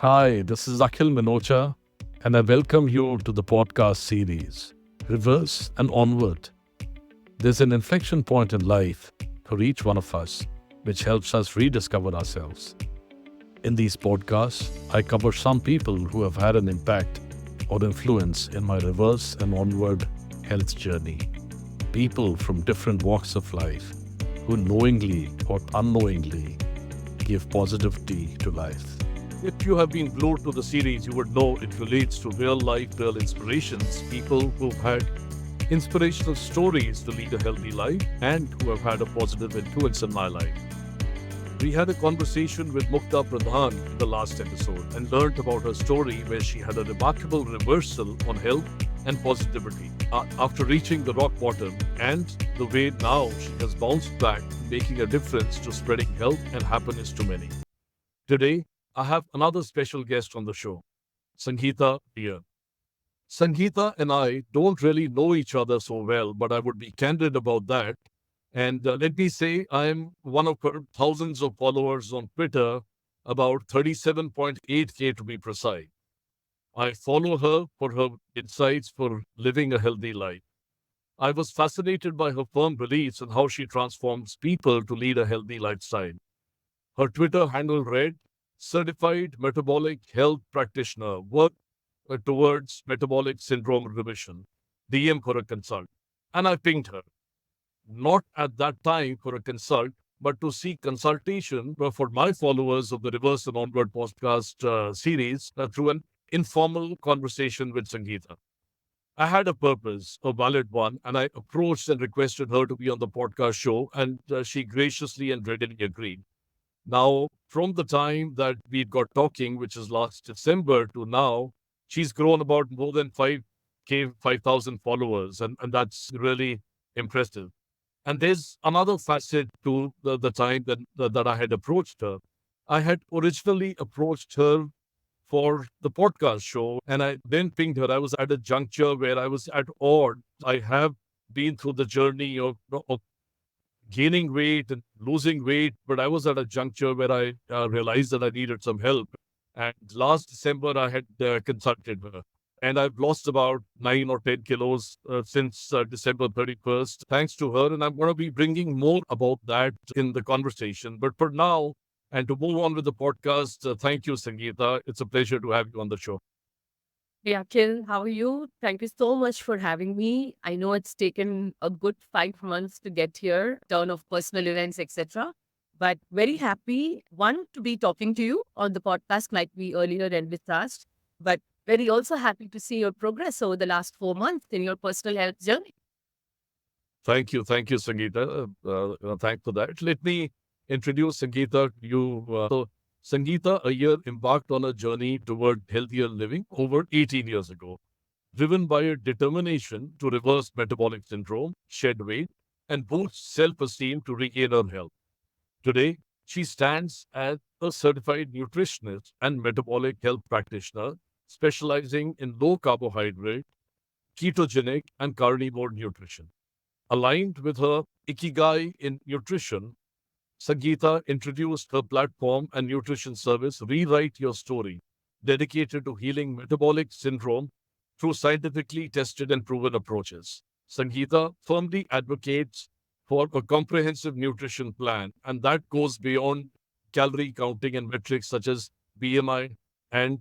Hi, this is Akhil Minocha, and I welcome you to the podcast series, Reverse and Onward. There's an inflection point in life for each one of us, which helps us rediscover ourselves. In these podcasts, I cover some people who have had an impact or influence in my reverse and onward health journey. People from different walks of life who knowingly or unknowingly give positivity to life. If you have been glued to the series, you would know it relates to real life, real inspirations, people who've had inspirational stories to lead a healthy life and who have had a positive influence in my life. We had a conversation with Mukta Pradhan in the last episode and learned about her story where she had a remarkable reversal on health and positivity after reaching the rock bottom, and the way now she has bounced back, making a difference to spreading health and happiness to many. Today, I have another special guest on the show, Sangeetha Aiyer. Sangeetha and I don't really know each other so well, but I would be candid about that. And let me say, I'm one of her thousands of followers on Twitter, about 37.8K to be precise. I follow her for her insights for living a healthy life. I was fascinated by her firm beliefs and how she transforms people to lead a healthy lifestyle. Her Twitter handle read, Certified Metabolic Health Practitioner, work towards metabolic syndrome remission. DM for a consult. And I pinged her. Not at that time for a consult, but to seek consultation for my followers of the Reverse and Onward podcast series through an informal conversation with Sangeetha. I had a purpose, a valid one, and I approached and requested her to be on the podcast show, and she graciously and readily agreed. Now, from the time that we got talking, which is last December, to now, she's grown about more than 5K, 5,000 followers, and that's really impressive. And there's another facet to the time that I had approached her. I had originally approached her for the podcast show, and I then pinged her. I was at a juncture where I was at odds. I have been through the journey of gaining weight and losing weight, but I was at a juncture where I realized that I needed some help. And last December, I had consulted her. And I've lost about 9 or 10 kilos since December 31st, thanks to her. And I'm going to be bringing more about that in the conversation. But for now, and to move on with the podcast, thank you, Sangeetha. It's a pleasure to have you on the show. Hey, Akhil, how are you? Thank you so much for having me. I know it's taken a good 5 months to get here, turn of personal events, etc. But very happy, one, to be talking to you on the podcast like we earlier envisaged, but very also happy to see your progress over the last 4 months in your personal health journey. Thank you, Sangeeta. Thanks for that. Let me introduce Sangeeta to you. Sangeeta Aiyer embarked on a journey toward healthier living over 18 years ago, driven by a determination to reverse metabolic syndrome, shed weight, and boost self-esteem to regain her health. Today, she stands as a certified nutritionist and metabolic health practitioner, specializing in low carbohydrate, ketogenic, and carnivore nutrition. Aligned with her IKIGAI in nutrition, Sangeetha introduced her platform and nutrition service, Rewrite Your Story, dedicated to healing metabolic syndrome through scientifically tested and proven approaches. Sangeetha firmly advocates for a comprehensive nutrition plan, and that goes beyond calorie counting and metrics such as BMI and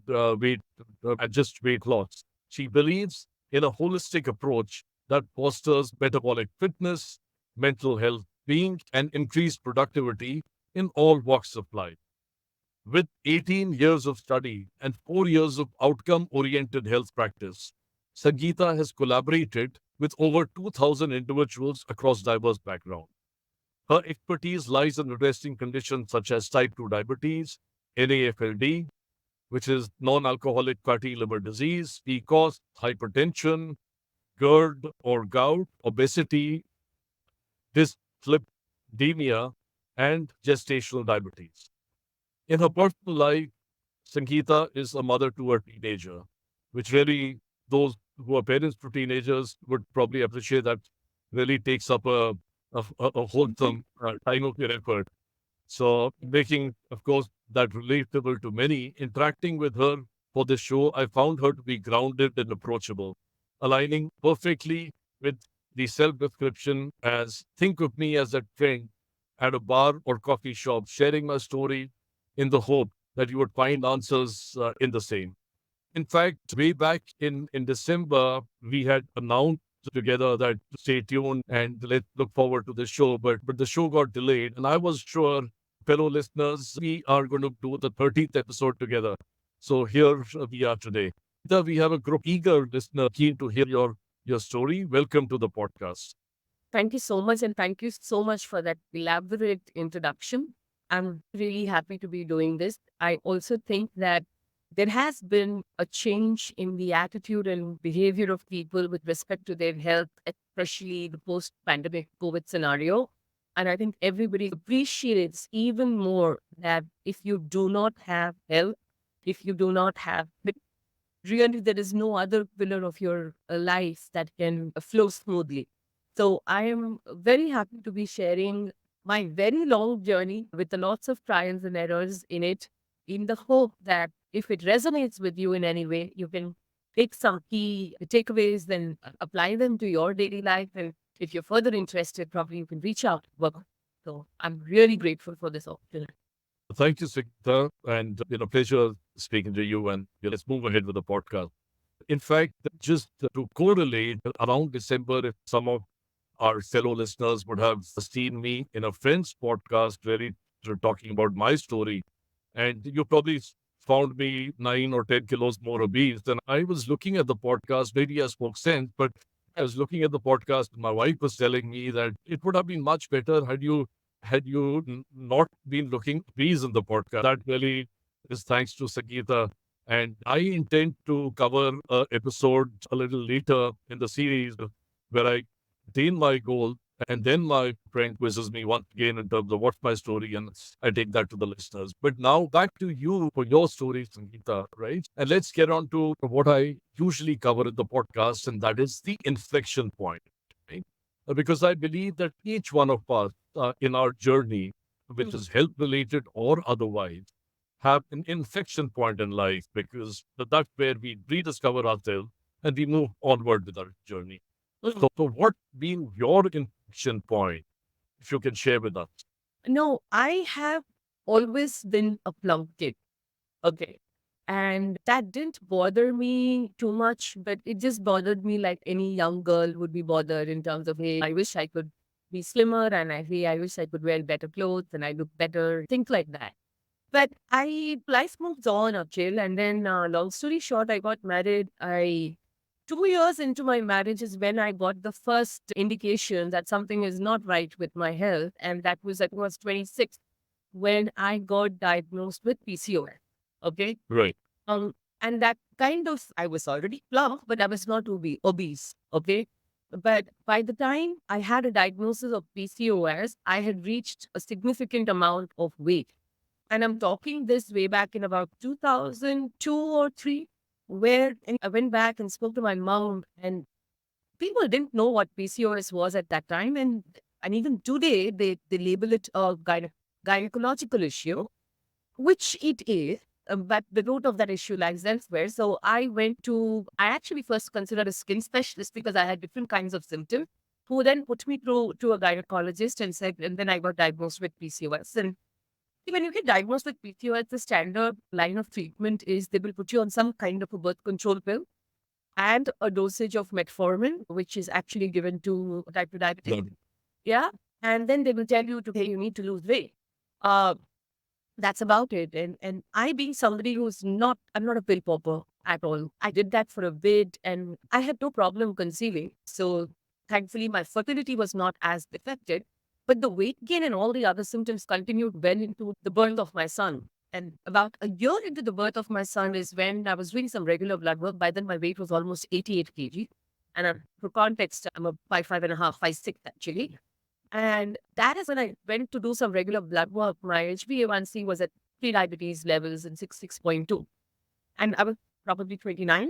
just weight loss. She believes in a holistic approach that fosters metabolic fitness, mental health being, and increased productivity in all walks of life. With 18 years of study and 4 years of outcome oriented health practice, Sangeetha has collaborated with over 2,000 individuals across diverse backgrounds. Her expertise lies in addressing conditions such as type 2 diabetes, NAFLD, which is non alcoholic fatty liver disease, PCOS, hypertension, GERD or gout, obesity, dyslipidemia, and gestational diabetes. In her personal life, Sangeetha is a mother to a teenager, which really, those who are parents to teenagers would probably appreciate that really takes up a wholesome time of your effort. So making, of course, that relatable to many. Interacting with her for this show, I found her to be grounded and approachable, aligning perfectly with the self description as think of me as a friend at a bar or coffee shop, sharing my story in the hope that you would find answers in the same. In fact, way back in December, we had announced together that stay tuned and let's look forward to the show. But the show got delayed, and I was sure, fellow listeners, we are going to do the 13th episode together. So here we are today. We have a group eager listener keen to hear your story. Welcome to the podcast. Thank you so much. And thank you so much for that elaborate introduction. I'm really happy to be doing this. I also think that there has been a change in the attitude and behavior of people with respect to their health, especially the post pandemic COVID scenario. And I think everybody appreciates even more that if you do not have health, if you do not have really there is no other pillar of your life that can flow smoothly. So I am very happy to be sharing my very long journey with the lots of trials and errors in it, in the hope that if it resonates with you in any way, you can take some key takeaways, then apply them to your daily life. And if you're further interested, probably you can reach out. So I'm really grateful for this opportunity. Thank you, Sangeetha, and pleasure speaking to you. And let's move ahead with the podcast. In fact, just to correlate, around December, if some of our fellow listeners would have seen me in a friend's podcast, really talking about my story, and you probably found me 9 or 10 kilos more obese. Then I was looking at the podcast, maybe I spoke sense, but I was looking at the podcast, and my wife was telling me that it would have been much better had you not been looking obese in the podcast. That really is thanks to Sangeetha. And I intend to cover an episode a little later in the series where I attain my goal, and then my friend quizzes me once again in terms of what's my story, and I take that to the listeners. But now back to you for your story, Sangeetha, right? And let's get on to what I usually cover in the podcast, and that is the inflection point, right? Because I believe that each one of us in our journey, which is health related or otherwise, have an inflection point in life because that's where we rediscover ourselves and we move onward with our journey. So what been your inflection point, if you can share with us? No, I have always been a plum kid. Okay. And that didn't bother me too much, but it just bothered me like any young girl would be bothered in terms of, hey, I wish I could be slimmer and hey, I wish I could wear better clothes and I look better, things like that. But life moves on, Akhil. And then, long story short, I got married. 2 years into my marriage is when I got the first indication that something is not right with my health. And that was, I was 26 when I got diagnosed with PCOS. Okay. Right. Um, and that kind of, I was already plump, but I was not obese. Okay. But by the time I had a diagnosis of PCOS, I had reached a significant amount of weight. And I'm talking this way back in about 2002 or 3, where and I went back and spoke to my mom, and people didn't know what PCOS was at that time. And even today, they label it a gynecological issue, which it is. But the root of that issue lies elsewhere. So I actually first considered a skin specialist because I had different kinds of symptoms, who then put me through to a gynecologist and said, and then I got diagnosed with PCOS. And when you get diagnosed with PCOS, the standard line of treatment is they will put you on some kind of a birth control pill and a dosage of metformin, which is actually given to type 2 diabetes. Yeah. And then they will tell you to, hey, you need to lose weight. Uh, that's about it. And I being somebody I'm not a pill popper at all. I did that for a bit and I had no problem conceiving. So thankfully my fertility was not as affected, but the weight gain and all the other symptoms continued well into the birth of my son. And about a year into the birth of my son is when I was doing some regular blood work. By then my weight was almost 88 kg. And for context, I'm a 5'5.5", 5'6" actually. And that is when I went to do some regular blood work. My HbA1c was at pre-diabetes levels in 6.2. And I was probably 29.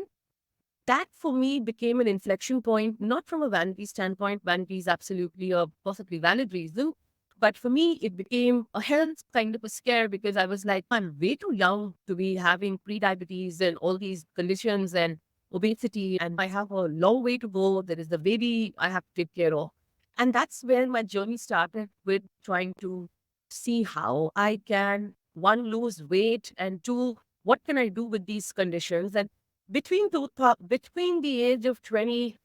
That for me became an inflection point, not from a vanity standpoint. Vanity is absolutely a perfectly valid reason. But for me, it became a health kind of a scare because I was like, I'm way too young to be having pre-diabetes and all these conditions and obesity. And I have a long way to go. There is the baby I have to take care of. And that's where my journey started with trying to see how I can, one, lose weight, and two, what can I do with these conditions? And between the age of 20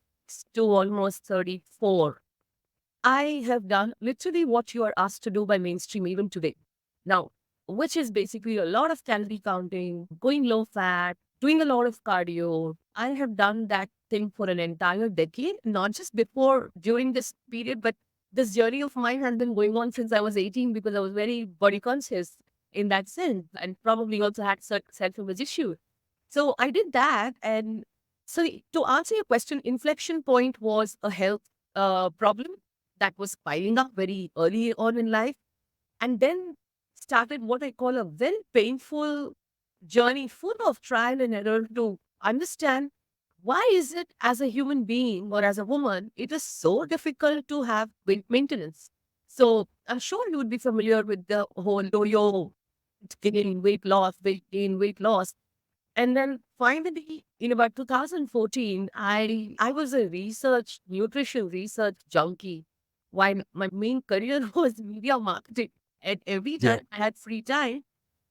to almost 34, I have done literally what you are asked to do by mainstream even today. Now, which is basically a lot of calorie counting, going low fat, doing a lot of cardio. I have done that thing for an entire decade, not just before, during this period, but this journey of mine has been going on since I was 18 because I was very body conscious in that sense and probably also had self-image issue. So I did that. And so to answer your question, inflection point was a health problem that was piling up very early on in life. And then started what I call a very painful journey full of trial and error to understand why is it as a human being or as a woman, it is so difficult to have weight maintenance. So I'm sure you would be familiar with the whole yo-yo gain, weight loss, weight gain, weight loss. And then finally, in about 2014, I was a nutrition research junkie. While my main career was media marketing, and every Yeah. time I had free time,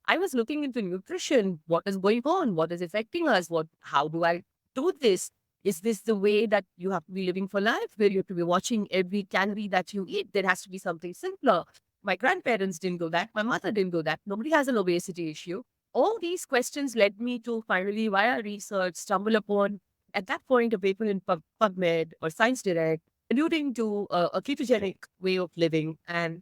I was looking into nutrition. What is going on? What is affecting us? How do I do this? Is this the way that you have to be living for life, where you have to be watching every calorie that you eat? There has to be something simpler. My grandparents didn't do that. My mother didn't do that. Nobody has an obesity issue. All these questions led me to finally, via research, stumble upon, at that point, a paper in PubMed or Science Direct, alluding to a ketogenic way of living, and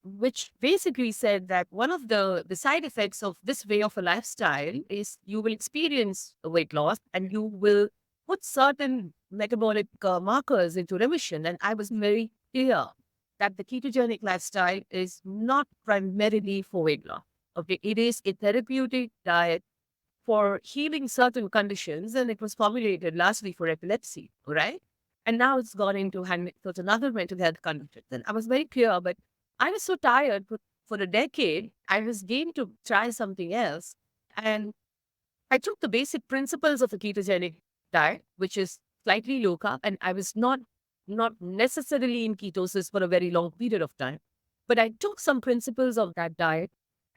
which basically said that one of the side effects of this way of a lifestyle is you will experience a weight loss and you will put certain metabolic markers into remission. And I was very clear that the ketogenic lifestyle is not primarily for weight loss. Okay, it is a therapeutic diet for healing certain conditions, and it was formulated lastly for epilepsy, right? And now it's gone into so it's another mental health condition. And I was very clear, but I was so tired for a decade. I was game to try something else. And I took the basic principles of a ketogenic diet, which is slightly low carb, and I was not necessarily in ketosis for a very long period of time. But I took some principles of that diet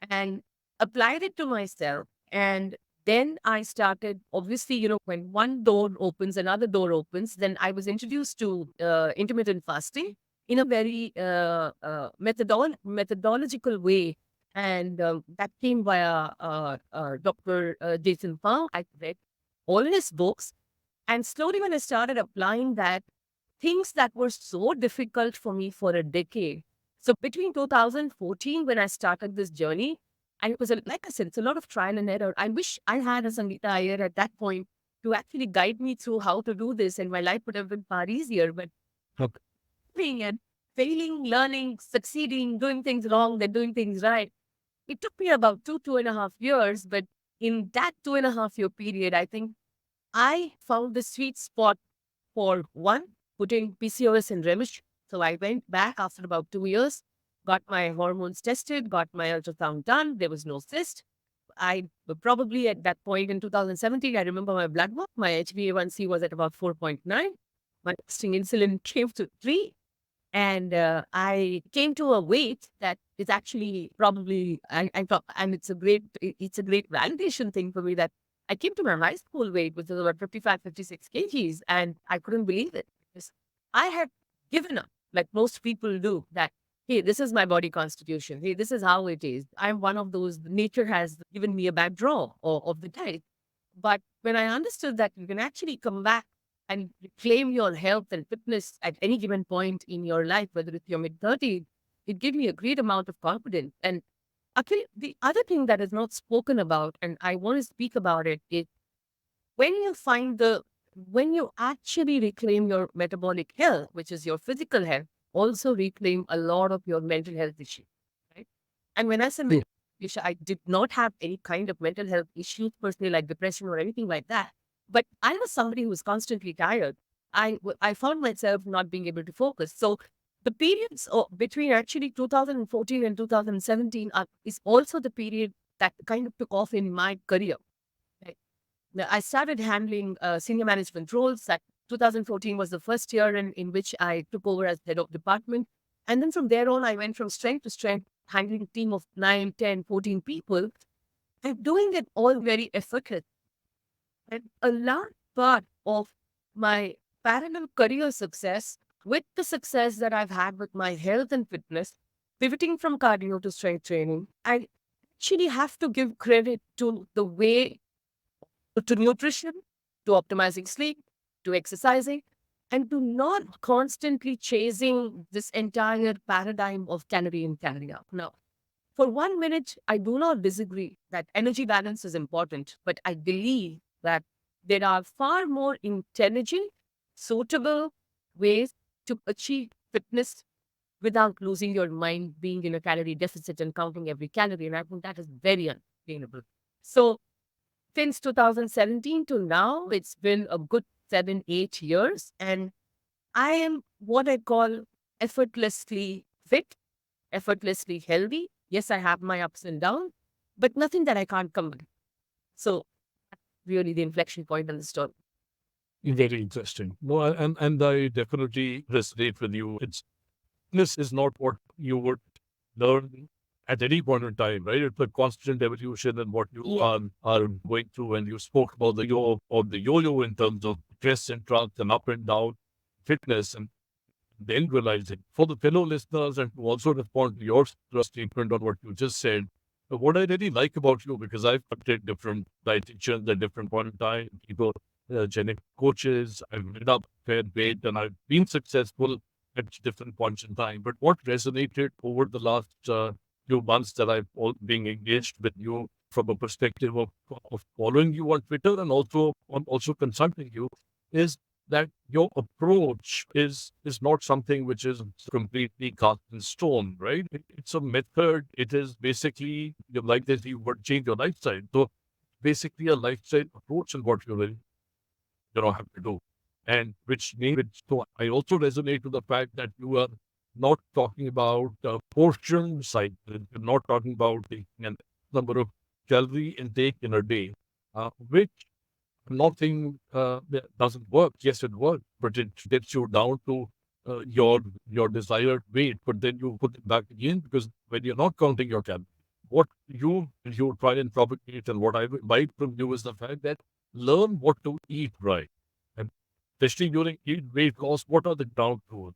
and applied it to myself. And then I started, obviously, when one door opens, another door opens. Then I was introduced to intermittent fasting in a very methodological way. And that came via Dr. Jason Fung. I read all his books. And slowly, when I started applying that, things that were so difficult for me for a decade. So between 2014, when I started this journey, and it was, like I said, it's a lot of trial and error. I wish I had a Sangeetha Aiyer at that point to actually guide me through how to do this, and my life would have been far easier. But Okay. failing and failing, learning, succeeding, doing things wrong, then doing things right. It took me about 2.5 years. But in that 2.5 year period, I think I found the sweet spot for one, putting PCOS in remission. So I went back after about 2 years, got my hormones tested, got my ultrasound done. There was no cyst. I probably at that point in 2017, I remember my blood work, my HbA1c was at about 4.9. My fasting insulin came to 3. And I came to a weight that is actually probably, and it's a great validation thing for me that I came to my high school weight, which was about 55, 56 kgs, and I couldn't believe it because I had given up, like most people do, that, hey, this is my body constitution. Hey, this is how it is. I'm one of those, nature has given me a bad draw of the type. But when I understood that you can actually come back and reclaim your health and fitness at any given point in your life, whether it's your mid-30s, it gave me a great amount of confidence. And actually, the other thing that is not spoken about, and I want to speak about it, is when you when you actually reclaim your metabolic health, which is your physical health, also reclaim a lot of your mental health issues, right? And when I say True. mental health issue, I did not have any kind of mental health issues personally, like depression or anything like that. But I was somebody who was constantly tired. I found myself not being able to focus. So The periods between actually 2014 and 2017 is also the period that kind of took off in my career. Right? Now, I started handling senior management roles. That 2014 was the first year in which I took over as head of department. And then from there on, I went from strength to strength, handling a team of 9, 10, 14 people, and doing it all very effortless. And a large part of my parallel career success, with the success that I've had with my health and fitness, pivoting from cardio to strength training, I actually have to give credit to the way to nutrition, to optimizing sleep, to exercising, and to not constantly chasing this entire paradigm of calorie in, calorie out. Now, for 1 minute, I do not disagree that energy balance is important, but I believe that there are far more intelligent, suitable ways to achieve fitness without losing your mind, being in a calorie deficit and counting every calorie. And I think that is very unsustainable. So, since 2017 to now, it's been a good 7, 8 years. And I am what I call effortlessly fit, effortlessly healthy. Yes, I have my ups and downs, but nothing that I can't come back. So, really the inflection point in the story. Very interesting. No, and I definitely resonate with you. This is not what you would learn at any point in time, right? It's a constant evolution and what you Yeah. are going through. And you spoke about the yo-yo in terms of twists and turns and up and down fitness, and then realizing for the fellow listeners and to also respond to your statement on what you just said. What I really like about you, because I've contacted different dietitians at different point in time, people, genetic coaches, I've read up a fair bit and I've been successful at different points in time. But what resonated over the last few months that I've been engaged with you from a perspective of following you on Twitter and also consulting you is that your approach is not something which is completely cast in stone, right? It's a method. It is basically like this. You would change your lifestyle. So basically, a lifestyle approach is what you will have to do, and which means so I also resonate with the fact that you are not talking about portion size. You're not talking about the number of calorie intake in a day, which nothing that doesn't work. Yes, it works, but it gets you down to your desired weight. But then you put it back again because when you're not counting your calories, what you try and propagate and what I would like from you is the fact that learn what to eat right, and especially during eat weight loss. What are the ground rules?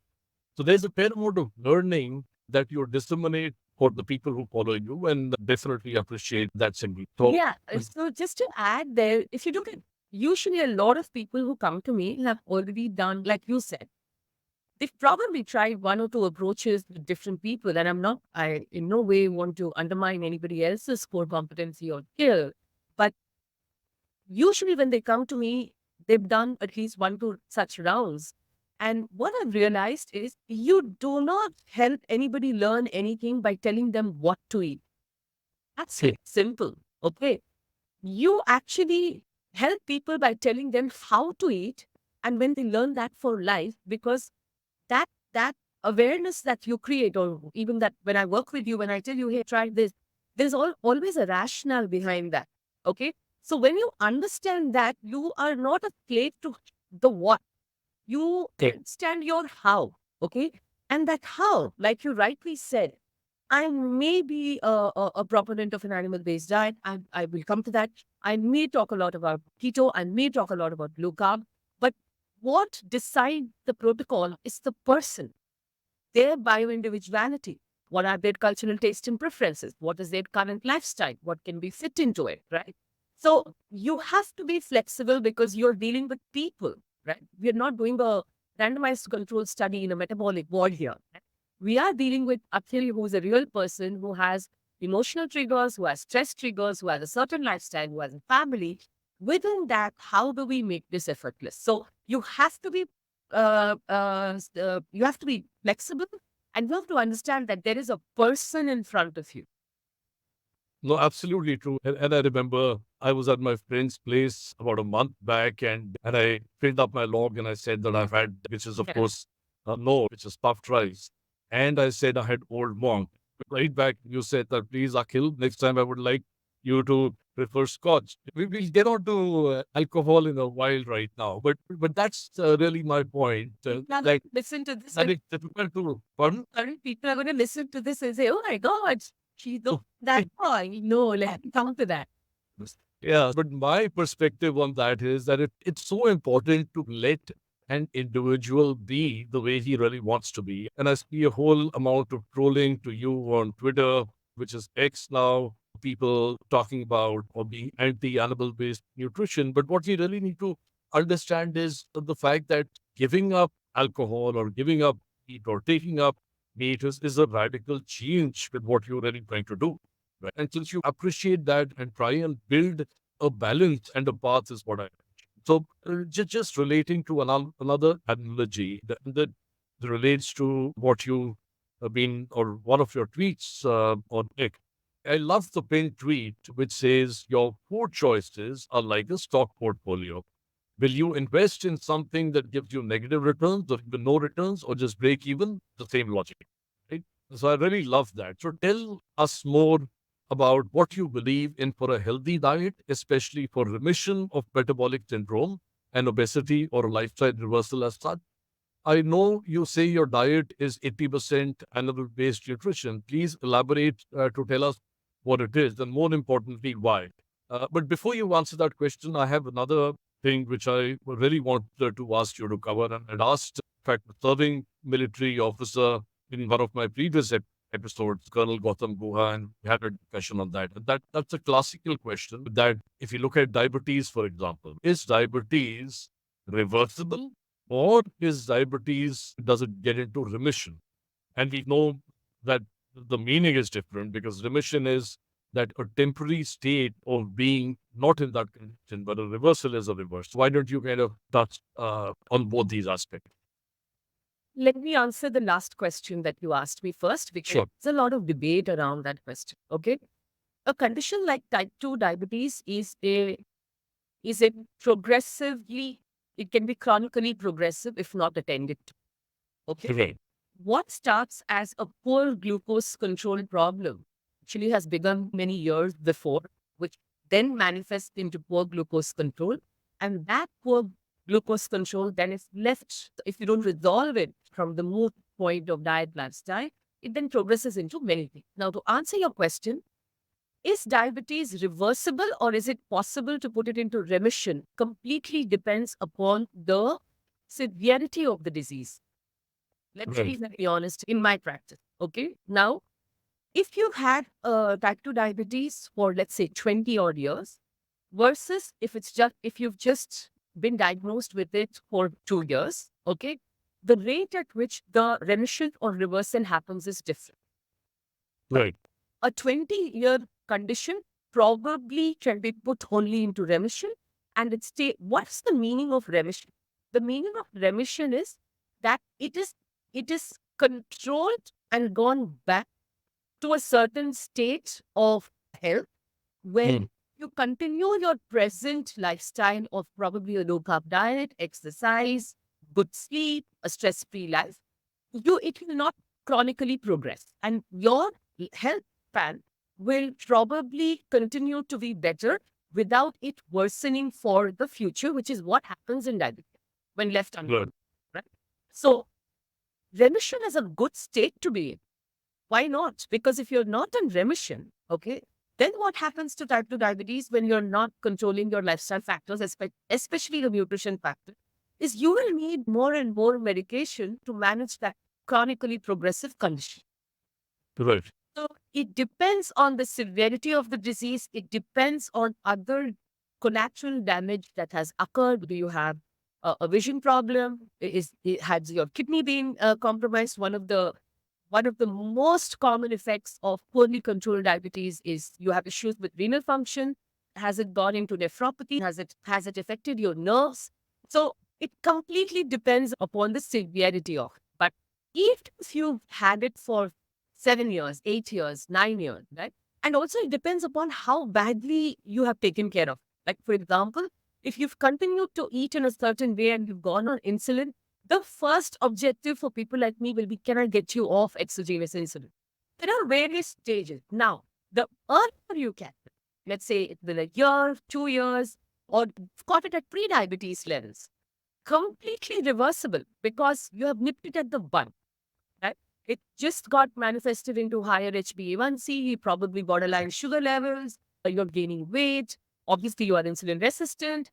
So there's a fair amount of learning that you disseminate for the people who follow you, and definitely appreciate that, Sangeet. So Yeah. So just to add there, if you look at usually a lot of people who come to me have already done, like you said, they've probably tried one or two approaches with different people. And I in no way want to undermine anybody else's core competency or skill. But usually when they come to me, they've done at least one, two such rounds. And what I've realized is you do not help anybody learn anything by telling them what to eat. That's it. Simple. Okay. You actually help people by telling them how to eat. And when they learn that for life, because that awareness that you create, or even that when I work with you, when I tell you, hey, try this, there's always a rationale behind that. Okay. So when you understand that, you are not a slave to the what, you understand your how. Okay. And that how, like you rightly said, I may be a proponent of an animal-based diet. I will come to that. I may talk a lot about keto. I may talk a lot about low carb. But what decides the protocol is the person, their bioindividuality. What are their cultural taste and preferences? What is their current lifestyle? What can be fit into it, right? So you have to be flexible because you're dealing with people, right? We're not doing a randomized control study in a metabolic ward here. We are dealing with actually who's a real person who has emotional triggers, who has stress triggers, who has a certain lifestyle, who has a family. Within that, how do we make this effortless? So you have to be you have to be flexible, and you have to understand that there is a person in front of you. no, absolutely true. And I remember I was at my friend's place about a month back, and I filled up my log and I said that I've had, which is of Yeah. course no, which is puffed rice. And I said I had old monk. Right back, you said that, please, Akhil, next time I would like you to prefer scotch. We will get on to alcohol in a while right now, but that's really my point. Now, Like, listen to this. that it's difficult to, pardon? Sorry, people are going to listen to this and say, "Oh my God, she's not that boy." No, let's come to that. Yeah, but my perspective on that is that it's so important to let an individual be the way he really wants to be. And I see a whole amount of trolling to you on Twitter, which is X now, people talking about or being anti-animal based nutrition. But what you really need to understand is the fact that giving up alcohol or giving up meat or taking up meat is a radical change with what you're really trying to do. Right? And since you appreciate that and try and build a balance and a path is what I. So just relating to another analogy that relates to what you have been or one of your tweets on Nick. I love the pinned tweet which says your four choices are like a stock portfolio. Will you invest in something that gives you negative returns or even no returns or just break even? The same logic, right? So I really love that. So tell us more about what you believe in for a healthy diet, especially for remission of metabolic syndrome and obesity or lifestyle reversal as such. I know you say your diet is 80% animal-based nutrition. Please elaborate to tell us what it is and more importantly, why. But before you answer that question, I have another thing which I really want to ask you to cover. And I'd asked, in fact, a serving military officer in one of my previous episodes, Colonel Gautam Guha, and we had a discussion on that. And that's a classical question that if you look at diabetes, for example, is diabetes reversible? Or is diabetes, does it get into remission? And we know that the meaning is different because remission is that a temporary state of being not in that condition, but a reversal is a reverse. Why don't you kind of touch on both these aspects? Let me answer the last question that you asked me first, because Sure. there's a lot of debate around that question. Okay. A condition like type 2 diabetes is a progressively, it can be chronically progressive if not attended to. Okay. Right. What starts as a poor glucose control problem actually has begun many years before, which then manifests into poor glucose control. And that poor glucose control then is left, if you don't resolve it from the moot point of diet lifestyle, it then progresses into many things. Now, to answer your question, is diabetes reversible or is it possible to put it into remission? Completely depends upon the severity of the disease. Let's be Right. very honest in my practice. Okay. Now, if you've had type 2 diabetes for, let's say, 20 odd years, versus if you've just been diagnosed with it for 2 years, okay, the rate at which the remission or reversal happens is different. Right. A 20-year condition probably can be put only into remission. And what's the meaning of remission? The meaning of remission is that it is controlled and gone back to a certain state of health where Mm. you continue your present lifestyle of probably a low carb diet, exercise, good sleep, a stress free life. It will not chronically progress, and your health span will probably continue to be better without it worsening for the future, which is what happens in diabetes when left Right. uncontrolled. Right? So remission is a good state to be in. Why not? Because if you're not in remission, okay, then what happens to type 2 diabetes when you're not controlling your lifestyle factors, especially the nutrition factor, is you will need more and more medication to manage that chronically progressive condition. Right. So it depends on the severity of the disease. It depends on other collateral damage that has occurred. Do you have a vision problem? Has your kidney been compromised? One of the most common effects of poorly controlled diabetes is you have issues with renal function. Has it gone into nephropathy? Has it affected your nerves? So it completely depends upon the severity of it. But if you've had it for 7 years, 8 years, 9 years, right? And also it depends upon how badly you have taken care of. Like, for example, if you've continued to eat in a certain way and you've gone on insulin, The first objective for people like me will be, can I get you off exogenous insulin? There are various stages. Now, the earlier you can, let's say it's been a year, 2 years, or got it at pre-diabetes levels, completely reversible because you have nipped it at the bud, right? It just got manifested into higher HbA1c, probably borderline sugar levels, you're gaining weight, obviously you are insulin resistant.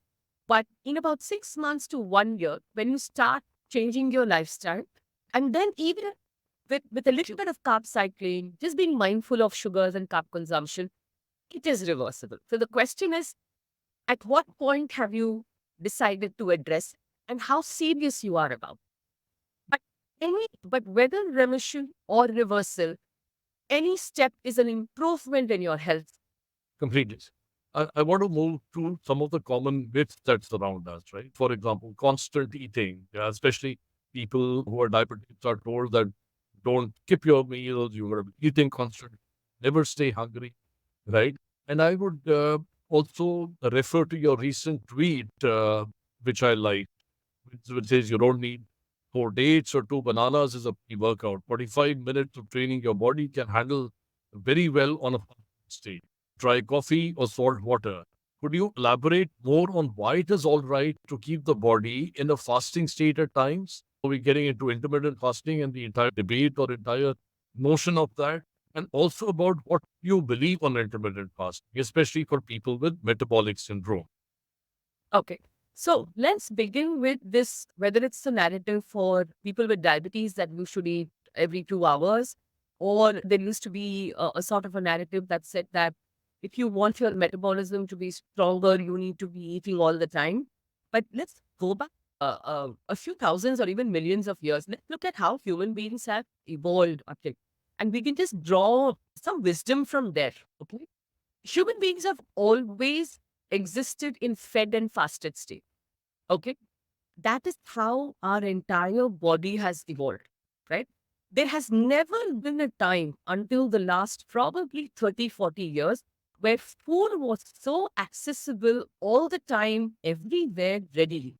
But in about 6 months to 1 year, when you start changing your lifestyle, and then even with a little bit of carb cycling, just being mindful of sugars and carb consumption, it is reversible. So the question is, at what point have you decided to address it and how serious you are about it? But but whether remission or reversal, any step is an improvement in your health. Completely. I want to move to some of the common myths that surround us, right? For example, constant eating, yeah, especially people who are diabetics are told that don't skip your meals, you are eating constantly, never stay hungry, right? And I would also refer to your recent tweet, which I like, which says you don't need 4 dates or 2 bananas is a pre-workout. 45 minutes of training your body can handle very well on a state. Try coffee or salt water. Could you elaborate more on why it is all right to keep the body in a fasting state at times? Are we getting into intermittent fasting and the entire debate or entire notion of that? And also about what you believe on intermittent fasting, especially for people with metabolic syndrome. Okay. So let's begin with this, whether it's a narrative for people with diabetes that you should eat every 2 hours, or there used to be a sort of a narrative that said that if you want your metabolism to be stronger, you need to be eating all the time. But let's go back a few thousands or even millions of years. Let's look at how human beings have evolved. Okay. And we can just draw some wisdom from there. Okay. Human beings have always existed in fed and fasted state. Okay. That is how our entire body has evolved, right? There has never been a time until the last probably 30, 40 years where food was so accessible all the time, everywhere, readily,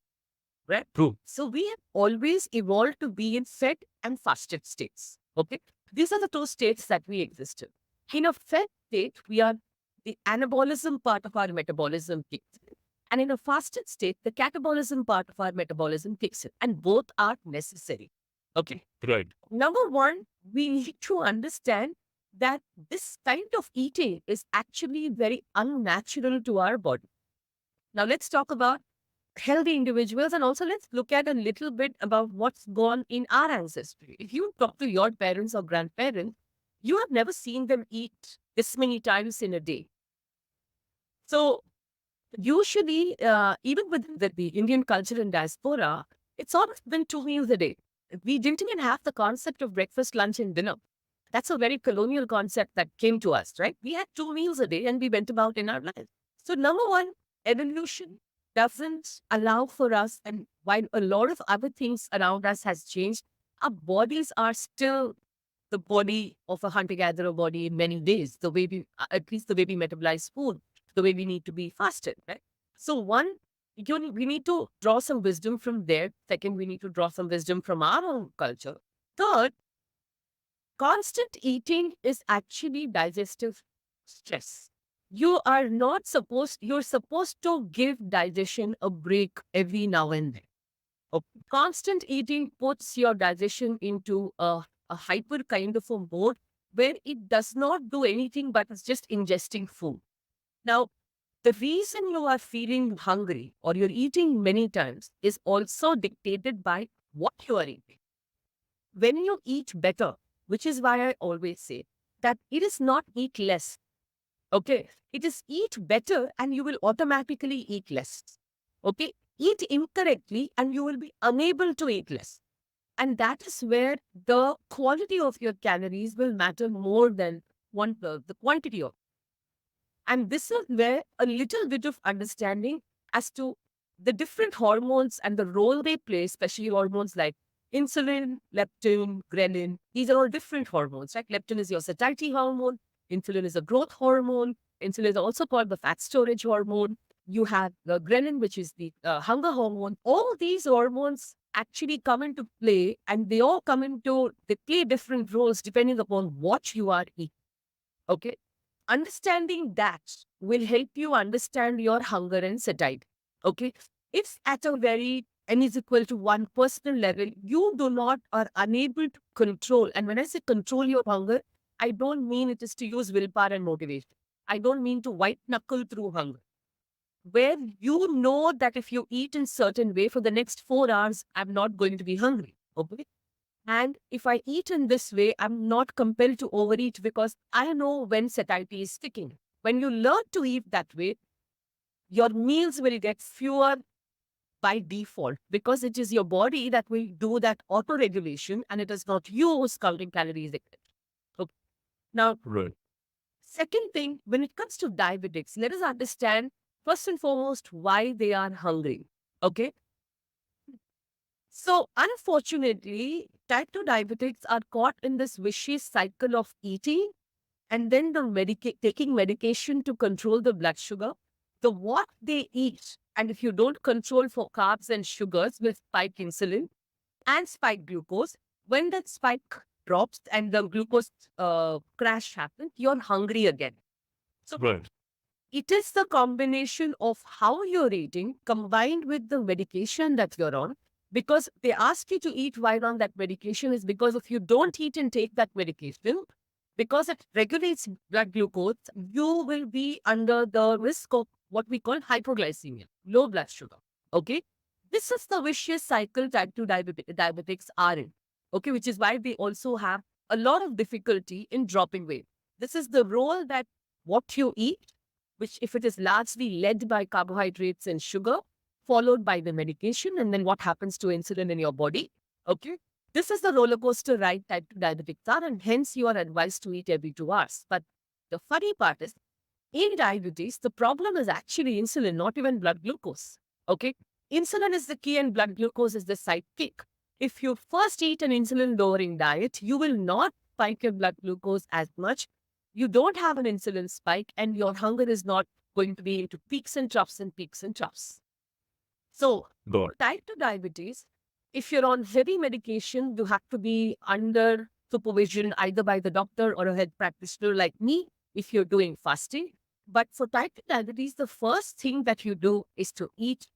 right? True. So we have always evolved to be in fed and fasted states. Okay. These are the two states that we exist in. In a fed state, we are the anabolism part of our metabolism kicks in. And in a fasted state, the catabolism part of our metabolism kicks in. And both are necessary. Okay. Right. Number one, we need to understand that this kind of eating is actually very unnatural to our body. Now, let's talk about healthy individuals and also let's look at a little bit about what's gone in our ancestry. If you talk to your parents or grandparents, you have never seen them eat this many times in a day. So usually, even with the Indian culture and diaspora, it's always been 2 meals a day. We didn't even have the concept of breakfast, lunch, and dinner. That's a very colonial concept that came to us, right? We had 2 meals a day and we went about in our lives. So, number one, evolution doesn't allow for us, and while a lot of other things around us has changed, our bodies are still the body of a hunter-gatherer body in many ways, the way we, at least the way we metabolize food, the way we need to be fasted, right? So one, we need to draw some wisdom from there. Second, we need to draw some wisdom from our own culture. Third, constant eating is actually digestive stress. You're supposed to give digestion a break every now and then. Constant eating puts your digestion into a hyper kind of a mode where it does not do anything but it's just ingesting food. Now, the reason you are feeling hungry or you're eating many times is also dictated by what you are eating. When you eat better, which is why I always say that it is not eat less. Okay. It is eat better and you will automatically eat less. Okay. Eat incorrectly and you will be unable to eat less. And that is where the quality of your calories will matter more than the quantity of. And this is where a little bit of understanding as to the different hormones and the role they play, especially hormones like insulin, leptin, ghrelin. These are all different hormones, right? Leptin is your satiety hormone. Insulin is a growth hormone. Insulin is also called the fat storage hormone. You have the ghrelin, which is the hunger hormone. All these hormones actually come into play, and they play different roles depending upon what you are eating. Okay. Understanding that will help you understand your hunger and satiety. Okay. If at a very n is equal to 1 personal level, you do not are unable to control. And when I say control your hunger, I don't mean it is to use willpower and motivation. I don't mean to white knuckle through hunger. Where you know that if you eat in certain way for the next 4 hours, I'm not going to be hungry. Okay. And if I eat in this way, I'm not compelled to overeat because I know when satiety is ticking. When you learn to eat that way, your meals will get fewer by default because it is your body that will do that auto regulation and it is not you who's counting calories. Okay. Now, Right. second thing, when it comes to diabetics, let us understand first and foremost why they are hungry. Okay. So, unfortunately, type 2 diabetics are caught in this vicious cycle of eating and then taking medication to control the blood sugar. The what they eat, and if you don't control for carbs and sugars, will spike insulin and spike glucose. When that spike drops and the glucose crash happens, you're hungry again. So, Right. it is the combination of how you're eating combined with the medication that you're on. Because they ask you to eat while on that medication is because if you don't eat and take that medication, because it regulates blood glucose, you will be under the risk of what we call hypoglycemia, low blood sugar. Okay. This is the vicious cycle type 2 diabetics are in. Okay. Which is why they also have a lot of difficulty in dropping weight. This is the role that what you eat, which if it is largely led by carbohydrates and sugar, followed by the medication, and then what happens to insulin in your body. Okay. This is the roller coaster ride type 2 diabetics are, and hence you are advised to eat every 2 hours. But the funny part is, in diabetes, the problem is actually insulin, not even blood glucose. Okay. Insulin is the key and blood glucose is the sidekick. If you first eat an insulin lowering diet, you will not spike your blood glucose as much. You don't have an insulin spike, and your hunger is not going to be into peaks and troughs and peaks and troughs. So, Got it. type 2 diabetes, if you're on heavy medication, you have to be under supervision either by the doctor or a health practitioner like me if you're doing fasting. But for type 2 diabetes, the first thing that you do is to eat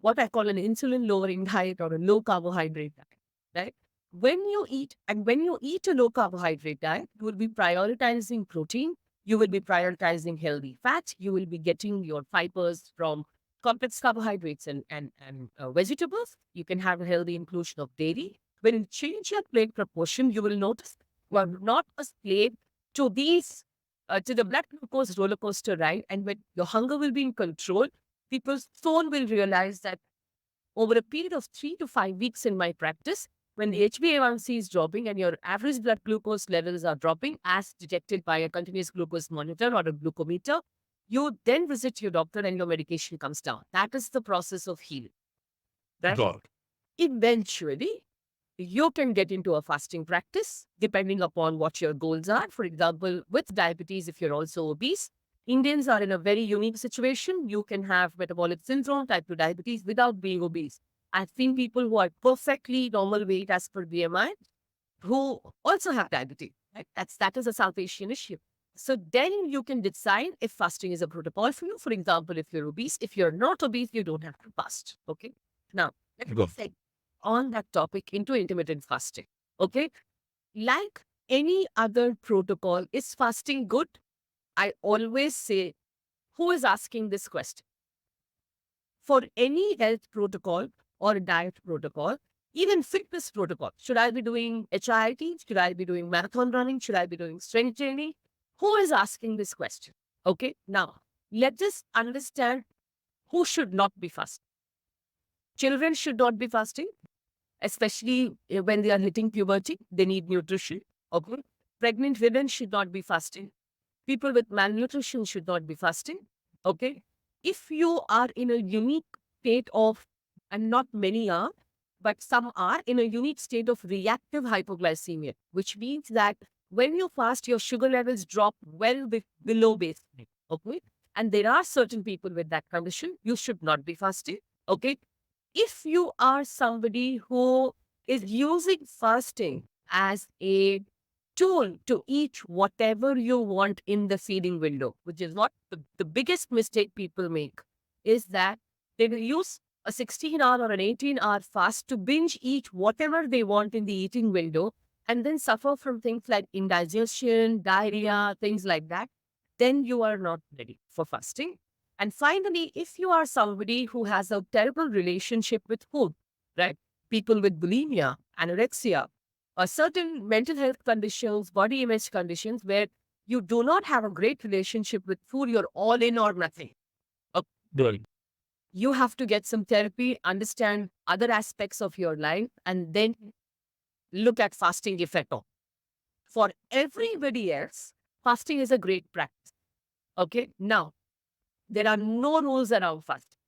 what I call an insulin lowering diet or a low carbohydrate diet, right? When you eat a low carbohydrate diet, you will be prioritizing protein, you will be prioritizing healthy fat, you will be getting your fibers from complex carbohydrates and vegetables. You can have a healthy inclusion of dairy. When you change your plate proportion, you will notice you are not a slave to these, to the blood glucose roller coaster ride. And when your hunger will be in control, people soon will realize that over a period of 3 to 5 weeks in my practice, when the HbA1c is dropping and your average blood glucose levels are dropping as detected by a continuous glucose monitor or a glucometer, you then visit your doctor and your medication comes down. That is the process of healing. Right? Got it. Eventually, you can get into a fasting practice depending upon what your goals are. For example, with diabetes, if you're also obese, Indians are in a very unique situation. You can have metabolic syndrome, type 2 diabetes without being obese. I've seen people who are perfectly normal weight as per BMI who also have diabetes. Right? That is a South Asian issue. So then you can decide if fasting is a protocol for you. For example, if you're obese, if you're not obese, you don't have to fast. Okay. Now, let me Got say on that topic into intermittent fasting. Okay. Like any other protocol, is fasting good? I always say, who is asking this question? For any health protocol or diet protocol, even fitness protocol, should I be doing HIIT? Should I be doing marathon running? Should I be doing strength training? Who is asking this question? Okay. Now, let us understand who should not be fasting. Children should not be fasting, especially when they are hitting puberty. They need nutrition. Okay. Pregnant women should not be fasting. People with malnutrition should not be fasting. Okay. If you are in a unique state of, and not many are, but some are in a unique state of reactive hypoglycemia, which means that when you fast, your sugar levels drop well below baseline. Okay. And there are certain people with that condition. You should not be fasting. Okay. if you are somebody who is using fasting as a tool to eat whatever you want in the feeding window, which is what the biggest mistake people make, is that they will use a 16-hour or an 18-hour fast to binge eat whatever they want in the eating window and then suffer from things like indigestion, diarrhea, things like that. Then you are not ready for fasting. And finally, if you are somebody who has a terrible relationship with food, right? People with bulimia, anorexia, or certain mental health conditions, body image conditions where you do not have a great relationship with food, you're all in or nothing. Right. You have to get some therapy, understand other aspects of your life, and then look at fasting if at all. For everybody else, fasting is a great practice. Okay. Now, there are no rules around fasting.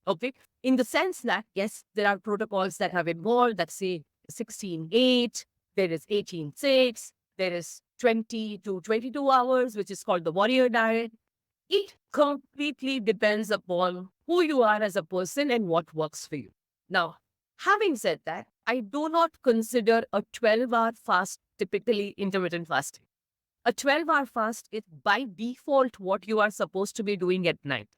Okay. In the sense that, yes, there are protocols that have evolved that say 16-8, there is 18-6, there is 20 to 22 hours, which is called the warrior diet. It completely depends upon who you are as a person and what works for you. Now, having said that, I do not consider a 12-hour fast typically intermittent fasting. A 12-hour fast is by default what you are supposed to be doing at night.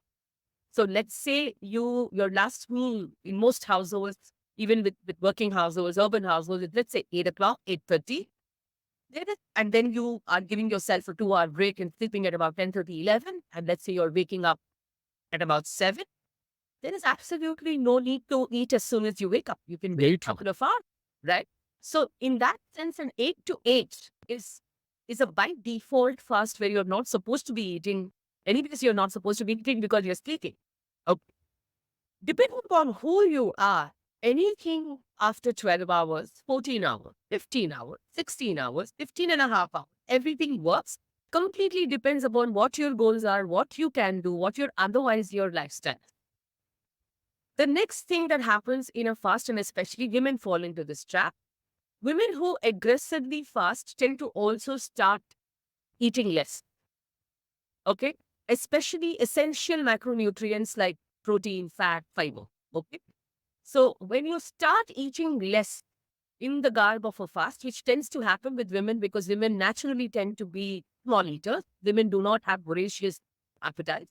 So let's say your last meal in most households, even with working households, urban households, let's say 8 o'clock, 8:30. And then you are giving yourself a 2-hour break and sleeping at about 10:30, 11. And let's say you're waking up at about 7. There is absolutely no need to eat as soon as you wake up. You can wait a couple of hours, right? So in that sense, an 8 to 8 is a by default fast where you're not supposed to be eating. Anyways, you're not supposed to be eating because you're sleeping. Okay. Depending upon who you are, anything after 12 hours, 14 hours, 15 hours, 16 hours, 15 and a half hours, everything works. Completely depends upon what your goals are, what you can do, what your otherwise your lifestyle. The next thing that happens in a fast, and especially women fall into this trap, women who aggressively fast tend to also start eating less. Okay? Especially essential macronutrients like protein, fat, fiber. Okay? So when you start eating less in the garb of a fast, which tends to happen with women because women naturally tend to be small eaters, women do not have voracious appetites.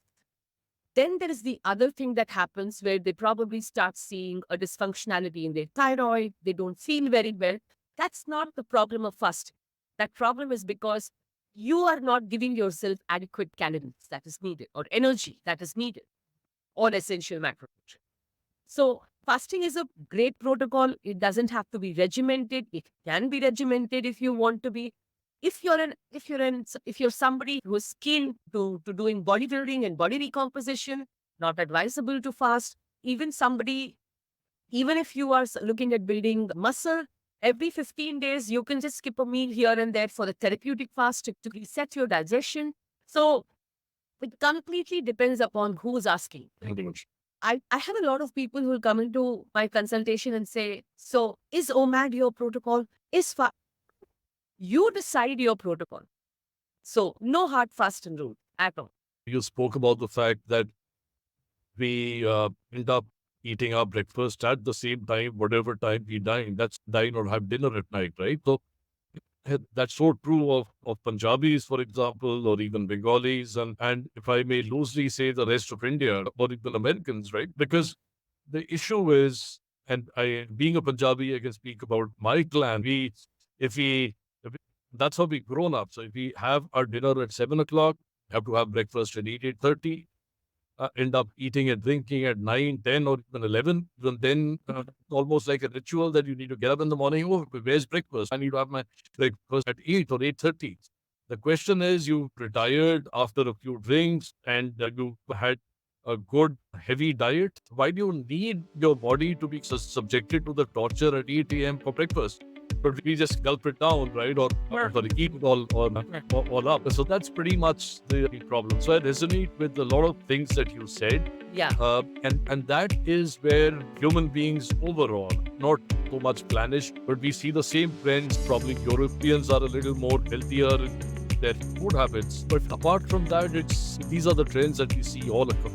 Then there is the other thing that happens where they probably start seeing a dysfunctionality in their thyroid. They don't feel very well. That's not the problem of fasting. That problem is because you are not giving yourself adequate calories that is needed or energy that is needed or essential macronutrients. So fasting is a great protocol. It doesn't have to be regimented. It can be regimented if you want to be. If you're somebody who is keen to doing bodybuilding and body recomposition, not advisable to fast. Even if you are looking at building muscle, every 15 days, you can just skip a meal here and there for the therapeutic fast to reset your digestion. So it completely depends upon who's asking. I have a lot of people who will come into my consultation and say, so is OMAD your protocol? You decide your protocol. So no hard fast and rule at all. You spoke about the fact that we end up eating our breakfast at the same time, whatever time we dine. That's dine or have dinner at night, right? So that's so true of Punjabis, for example, or even Bengalis, and if I may loosely say the rest of India, or even Americans, right? Because the issue is, and being a Punjabi, I can speak about my clan. If we, that's how we grown up. So if we have our dinner at 7 o'clock, have to have breakfast at 8:30, end up eating and drinking at 9, 10, or even 11. And then almost like a ritual that you need to get up in the morning. Oh, where's breakfast? I need to have my breakfast at 8 or 8:30. The question is, you retired after a few drinks and you had a good heavy diet. Why do you need your body to be subjected to the torture at 8 a.m. for breakfast? But we just gulp it down, right? Or eat it all up. So that's pretty much the problem. So I resonate with a lot of things that you said. Yeah. And that is where human beings overall, not so much clannish, but we see the same trends. Probably Europeans are a little more healthier in their food habits. But apart from that, these are the trends that we see all across.